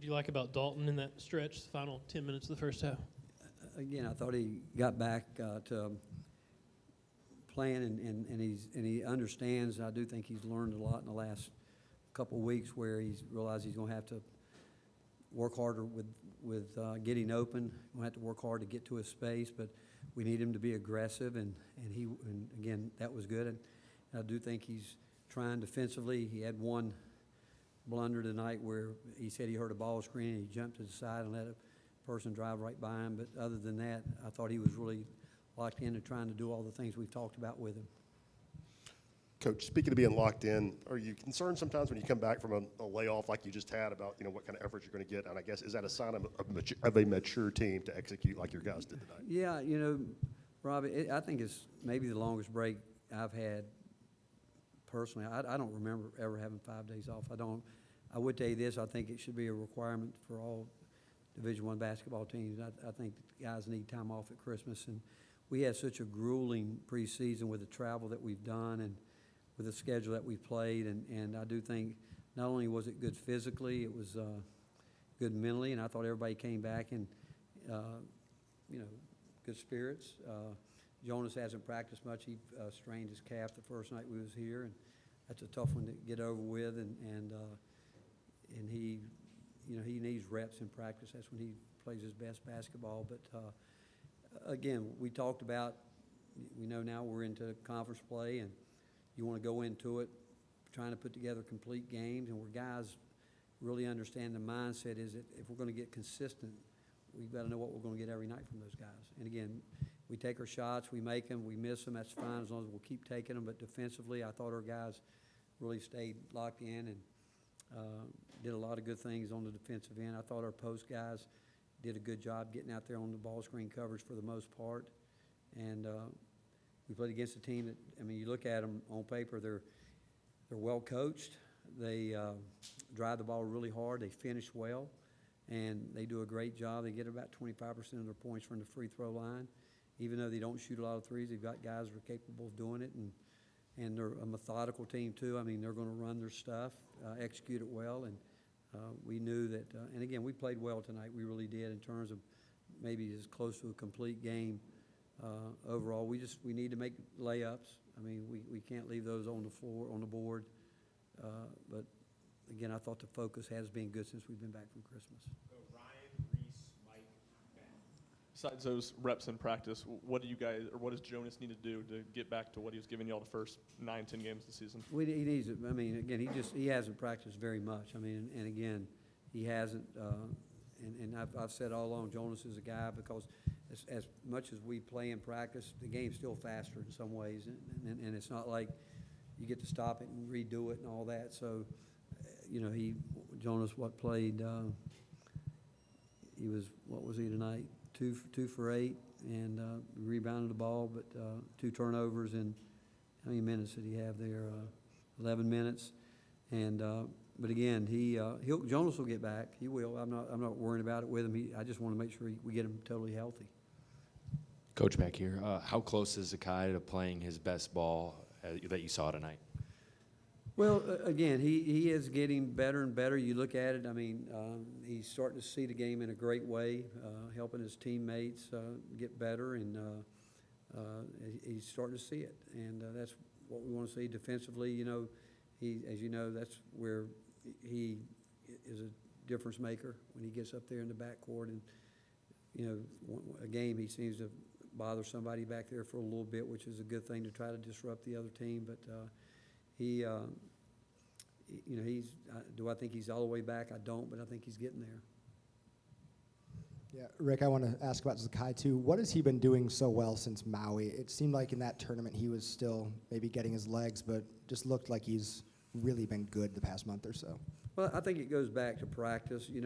you like about Dalton in that stretch, the final 10 minutes of the first half? Again, I thought he got back to playing, and he understands. I do think he's learned a lot in the last couple of weeks, where he's realized he's going to have to work harder with getting open. Going to have to work hard to get to his space, but we need him to be aggressive, and again, that was good. And I do think he's trying defensively. He had one blunder tonight where he said he heard a ball screen and he jumped to the side and let a person drive right by him. But other than that, I thought he was really locked in and trying to do all the things we've talked about with him. Coach, speaking of being locked in, are you concerned sometimes when you come back from a layoff like you just had about, what kind of effort you're going to get? And I guess, is that a sign of a mature team to execute like your guys did tonight? Yeah, Robbie, I think it's maybe the longest break I've had personally. I don't remember ever having 5 days off. I would tell you this, I think it should be a requirement for all Division I basketball teams. I think guys need time off at Christmas, and we had such a grueling preseason with the travel that we've done and with the schedule that we've played, and I do think not only was it good physically, it was good mentally, and I thought everybody came back in, good spirits. Jonas hasn't practiced much. He strained his calf the first night we was here, and that's a tough one to get over with, and he, he needs reps in practice. That's when he plays his best basketball. But again, we talked about, we know now we're into conference play, and you want to go into it trying to put together complete games, and where guys really understand the mindset is that if we're going to get consistent, we've got to know what we're going to get every night from those guys. And again, we take our shots, we make them, we miss them, that's fine as long as we'll keep taking them. But defensively, I thought our guys really stayed locked in and did a lot of good things on the defensive end. I thought our post guys did a good job getting out there on the ball screen coverage for the most part. And we played against a team that, you look at them on paper, they're well coached. They drive the ball really hard. They finish well, and they do a great job. They get about 25% of their points from the free throw line. Even though they don't shoot a lot of threes, they've got guys that are capable of doing it, and they're a methodical team too. They're going to run their stuff, execute it well, and we knew that. And again, we played well tonight. We really did in terms of maybe as close to a complete game overall. We need to make layups. We can't leave those on the floor, on the board. But again, I thought the focus has been good since we've been back from Christmas. Besides those reps in practice, what does Jonas need to do to get back to what he was giving y'all the first 9-10 games of the season? He needs it. Again, he hasn't practiced very much. And again, he hasn't. And I've said all along, Jonas is a guy, because as much as we play in practice, the game's still faster in some ways, and it's not like you get to stop it and redo it and all that. So, Jonas played? What was he tonight? 2 for 8, and rebounded the ball, but 2 turnovers. And how many minutes did he have there? 11 minutes. And but again, Jonas will get back. He will. I'm not worrying about it with him. I just want to make sure we get him totally healthy. Coach, back here, how close is Zakai to playing his best ball that you saw tonight? Well, again, he is getting better and better. You look at it, he's starting to see the game in a great way, helping his teammates get better, and he's starting to see it. And that's what we want to see defensively. As you know, that's where he is a difference maker when he gets up there in the backcourt. And, a game he seems to bother somebody back there for a little bit, which is a good thing to try to disrupt the other team. But do I think he's all the way back? I don't, but I think he's getting there. Yeah, Rick, I want to ask about Zakai too. What has he been doing so well since Maui? It seemed like in that tournament he was still maybe getting his legs, but just looked like he's really been good the past month or so. Well, I think it goes back to practice. He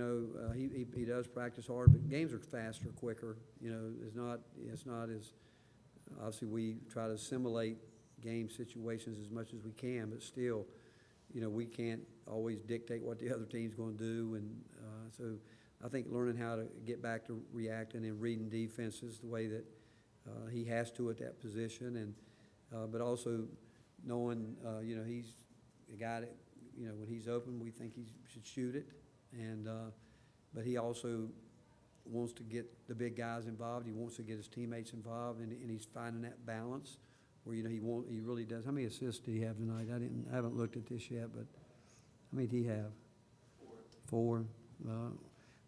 does practice hard, but games are faster, quicker. It's not as obviously we try to simulate game situations as much as we can, but still, we can't always dictate what the other team's going to do, and so I think learning how to get back to reacting and reading defenses the way that he has to at that position, and but also knowing he's a guy that when he's open we think he should shoot it, and but he also wants to get the big guys involved. He wants to get his teammates involved, and he's finding that balance where, you know, he really does. How many assists did he have tonight? I haven't looked at this yet, but how many did he have? Four.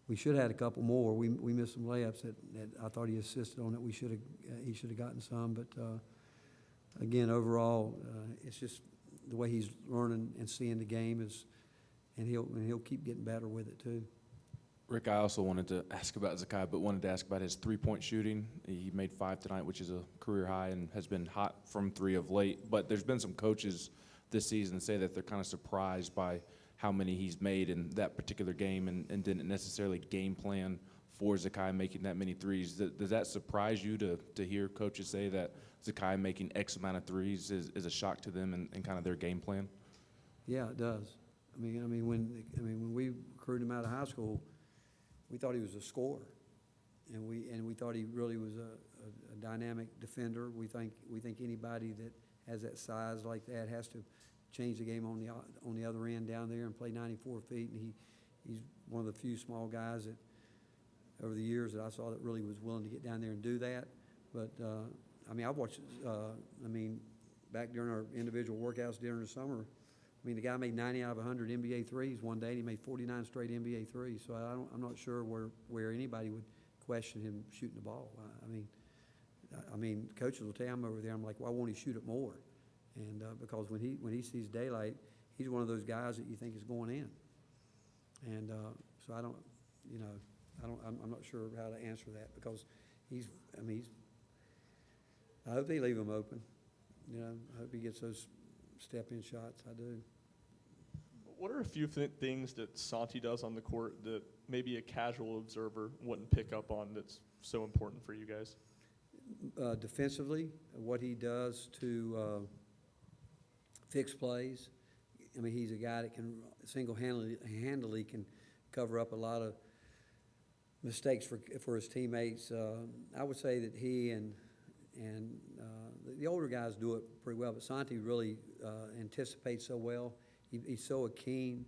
We should have had a couple more. We missed some layups that I thought he assisted on that he should have gotten some. But again, overall, it's just the way he's learning and seeing the game is, and he'll keep getting better with it too. Rick, I also wanted to ask about Zakai, but wanted to ask about his three-point shooting. He made 5 tonight, which is a career high, and has been hot from 3 of late. But there's been some coaches this season say that they're kind of surprised by how many he's made in that particular game, and didn't necessarily game plan for Zakai making that many threes. Does that surprise you to hear coaches say that Zakai making X amount of threes is a shock to them and kind of their game plan? Yeah, it does. I mean, when we recruited him out of high school, we thought he was a scorer, and we thought he really was a dynamic defender. We think anybody that has that size like that has to change the game on the other end down there and play 94 feet. And he's one of the few small guys that over the years that I saw that really was willing to get down there and do that. But I mean, I've watched. I mean, back during our individual workouts during the summer, I mean, the guy made 90 out of 100 NBA threes one day, and he made 49 straight NBA threes. So I'm not sure where anybody would question him shooting the ball. I mean, coaches will tell him over there, I'm like, why won't he shoot it more? And because when he sees daylight, he's one of those guys that you think is going in. And so I'm not sure how to answer that, because I hope they leave him open. You know, I hope he gets those step-in shots. I do. What are a few things that Santi does on the court that maybe a casual observer wouldn't pick up on that's so important for you guys? Defensively, what he does to fix plays. I mean, he's a guy that can single-handedly can cover up a lot of mistakes for his teammates. I would say that he and the older guys do it pretty well, but Santi really anticipates so well. He's so keen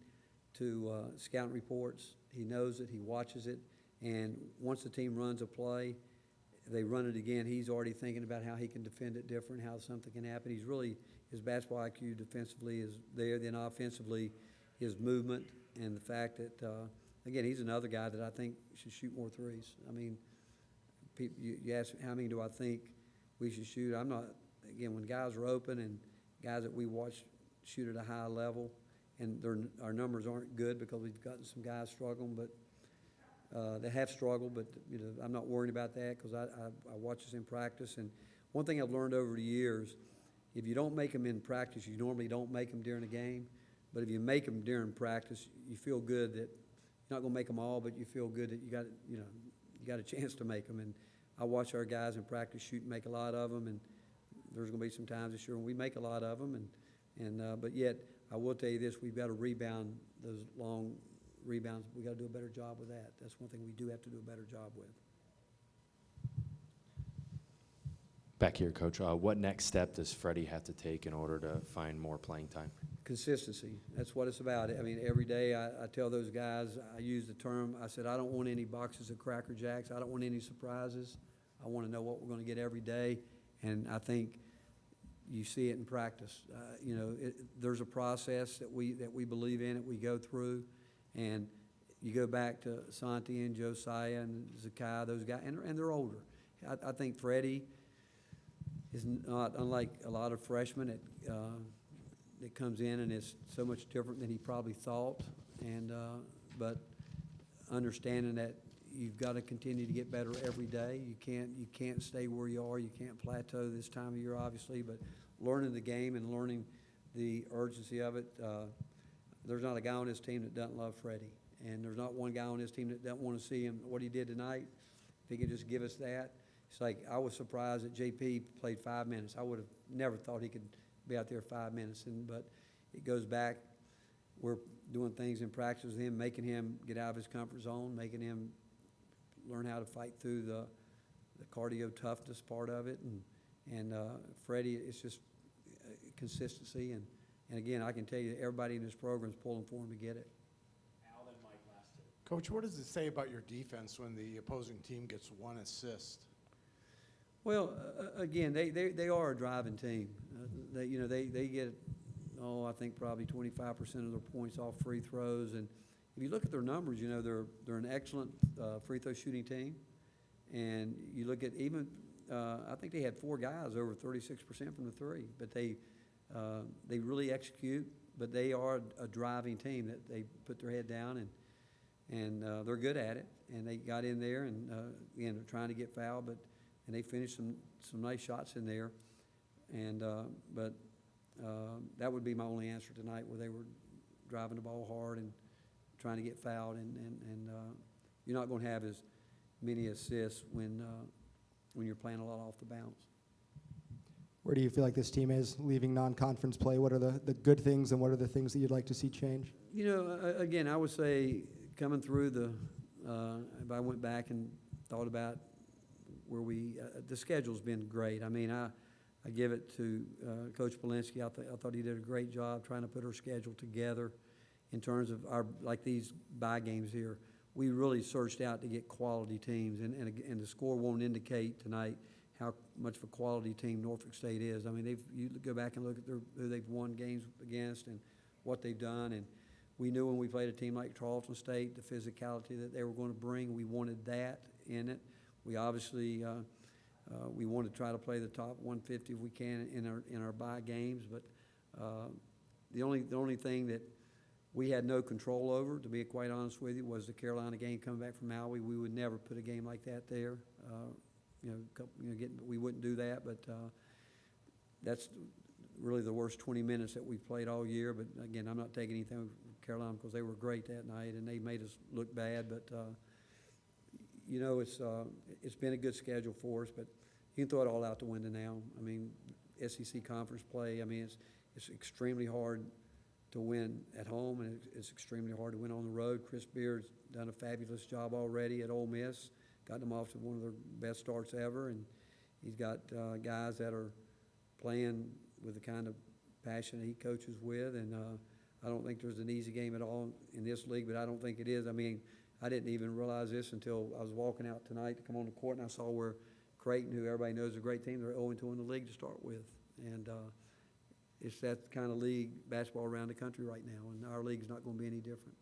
to scouting reports. He knows it. He watches it. And once the team runs a play, they run it again. He's already thinking about how he can defend it different, how something can happen. He's really, his basketball IQ defensively is there. Then offensively, his movement and the fact that, again, he's another guy that I think should shoot more threes. I mean, you ask how many do I think we should shoot? I'm not, again, when guys are open and guys that we watch shoot at a high level, and our numbers aren't good because we've gotten some guys struggling, but they have struggled, but you know, I'm not worried about that because I watch this in practice. And one thing I've learned over the years, if you don't make them in practice, you normally don't make them during a game. But if you make them during practice, you feel good that you're not going to make them all, but you feel good that you got a chance to make them. And I watch our guys in practice shoot and make a lot of them, and there's going to be some times this year when we make a lot of them. But yet, I will tell you this: we've got to rebound those long rebounds. We got to do a better job with that. That's one thing we do have to do a better job with. Back here, Coach, what next step does Freddie have to take in order to find more playing time? Consistency. That's what it's about. I mean, every day I tell those guys, I use the term, I said, I don't want any boxes of Cracker Jacks. I don't want any surprises. I want to know what we're going to get every day. And I think you see it in practice. There's a process that we believe in, that we go through. And you go back to Santi and Josiah and Zakai, those guys, and they're older. I think Freddie is not unlike a lot of freshmen that comes in and is so much different than he probably thought. But understanding that you've got to continue to get better every day. You can't stay where you are. You can't plateau this time of year, obviously. But learning the game and learning the urgency of it. There's not a guy on this team that doesn't love Freddie, and there's not one guy on this team that doesn't want to see him. What he did tonight, if he could just give us that. It's like I was surprised that JP played 5 minutes. I would have never thought he could be out there 5 minutes. But it goes back. We're doing things in practice with him, making him get out of his comfort zone, making him learn how to fight through the cardio toughness part of it. And Freddie, it's just consistency. And again, I can tell you that everybody in this program is pulling for him to get it. Coach, what does it say about your defense when the opposing team gets 1 assist? Well, again, they are a driving team. They get, I think probably 25% of their points off free throws. And if you look at their numbers, they're an excellent free throw shooting team. And you look at even, I think they had 4 guys over 36% from the three. But they really execute. But they are a driving team that they put their head down and they're good at it. And they got in there and again, they're trying to get fouled, and they finished some nice shots in there. And but that would be my only answer tonight, where they were driving the ball hard and trying to get fouled. And you're not going to have as many assists when you're playing a lot off the bounce. Where do you feel like this team is leaving non-conference play? What are the good things and what are the things that you'd like to see change? Again, I would say coming through if I went back and thought about where the schedule's been great. I mean, I give it to Coach Polinsky. I thought he did a great job trying to put our schedule together in terms of like these bye games here. We really searched out to get quality teams, and the score won't indicate tonight how much of a quality team Norfolk State is. I mean, you go back and look at who they've won games against and what they've done, and we knew when we played a team like Charleston State, the physicality that they were going to bring. We wanted that in it. We obviously we want to try to play the top 150 if we can in our bye games, but the only thing that we had no control over, to be quite honest with you, was the Carolina game coming back from Maui. We would never put a game like that there. We wouldn't do that, but that's really the worst 20 minutes that we've played all year. But again, I'm not taking anything from Carolina because they were great that night and they made us look bad. But it's been a good schedule for us. But you can throw it all out the window now. I mean, SEC conference play. I mean, it's extremely hard to win at home, and it's extremely hard to win on the road. Chris Beard's done a fabulous job already at Ole Miss. Got them off to one of their best starts ever, and he's got guys that are playing with the kind of passion that he coaches with, and I don't think there's an easy game at all in this league, but I don't think it is. I mean, I didn't even realize this until I was walking out tonight to come on the court, and I saw where Creighton, who everybody knows is a great team, they're 0-2 in the league to start with, and it's that kind of league basketball around the country right now, and our league's not going to be any different.